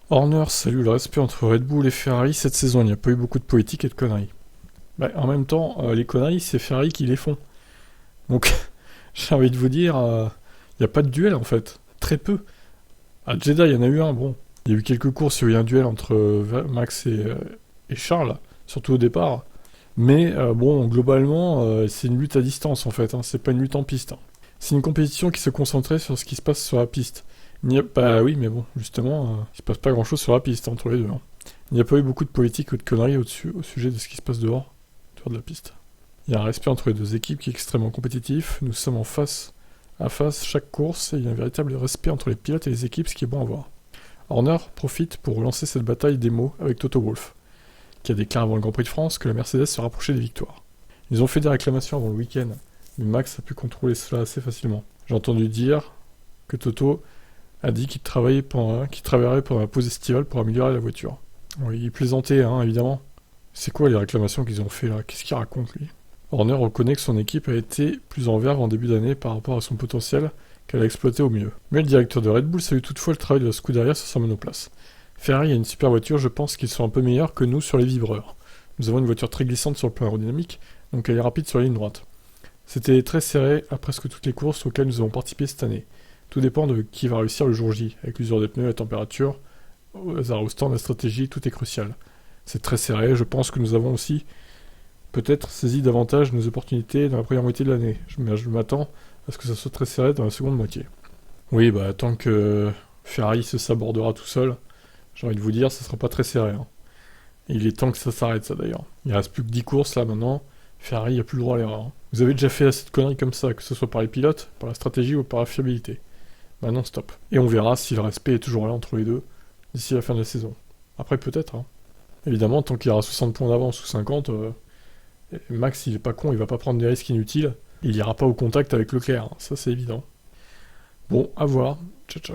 Horner salue le respect entre Red Bull et Ferrari cette saison, il n'y a pas eu beaucoup de politique et de conneries. Bah, en même temps, les conneries, c'est Ferrari qui les font. Donc, j'ai envie de vous dire, il n'y a pas de duel en fait. Très peu. À Jeddah, il y en a eu un, bon. Il y a eu quelques courses, il y a eu un duel entre Max et Charles, surtout au départ. Mais bon, globalement, c'est une lutte à distance en fait, hein, c'est pas une lutte en piste, hein. C'est une compétition qui se concentrait sur ce qui se passe sur la piste. Bah oui, mais bon, justement, il se passe pas grand chose sur la piste entre les deux, hein. Il n'y a pas eu beaucoup de politique ou de conneries au sujet de ce qui se passe dehors de la piste. Il y a un respect entre les deux équipes qui est extrêmement compétitif. Nous sommes en face à face chaque course et il y a un véritable respect entre les pilotes et les équipes, ce qui est bon à voir. Horner profite pour relancer cette bataille des mots avec Toto Wolff, qui a déclaré avant le Grand Prix de France que la Mercedes se rapprochait des victoires. Ils ont fait des réclamations avant le week-end, mais Max a pu contrôler cela assez facilement. J'ai entendu dire que Toto a dit qu'il travaillerait pendant la pause estivale pour améliorer la voiture. Oui, il plaisantait, hein, évidemment. C'est quoi les réclamations qu'ils ont fait là? Qu'est-ce qu'il raconte lui? Horner reconnaît que son équipe a été plus en verve en début d'année par rapport à son potentiel qu'elle a exploité au mieux. Mais le directeur de Red Bull salue toutefois le travail de la Scuderia sur sa monoplace. Ferrari a une super voiture, je pense qu'ils sont un peu meilleurs que nous sur les vibreurs. Nous avons une voiture très glissante sur le plan aérodynamique, donc elle est rapide sur la ligne droite. C'était très serré à presque toutes les courses auxquelles nous avons participé cette année. Tout dépend de qui va réussir le jour J, avec l'usure des pneus, la température, au hasard au stand, la stratégie, tout est crucial. C'est très serré, je pense que nous avons aussi peut-être saisi davantage nos opportunités dans la première moitié de l'année. Je m'attends à ce que ça soit très serré dans la seconde moitié. Oui, bah tant que Ferrari se sabordera tout seul, j'ai envie de vous dire, ça sera pas très serré, hein. Et il est temps que ça s'arrête, ça d'ailleurs. Il reste plus que 10 courses là maintenant. Ferrari n'a plus le droit à l'erreur, hein. Vous avez déjà fait assez de conneries comme ça, que ce soit par les pilotes, par la stratégie ou par la fiabilité. Maintenant, stop. Et on verra si le respect est toujours là entre les deux d'ici la fin de la saison. Après, peut-être, hein. Évidemment, tant qu'il y aura 60 points d'avance ou 50, Max, il est pas con, il va pas prendre des risques inutiles. Il ira pas au contact avec Leclerc, hein. Ça c'est évident. Bon, à voir. Ciao, ciao.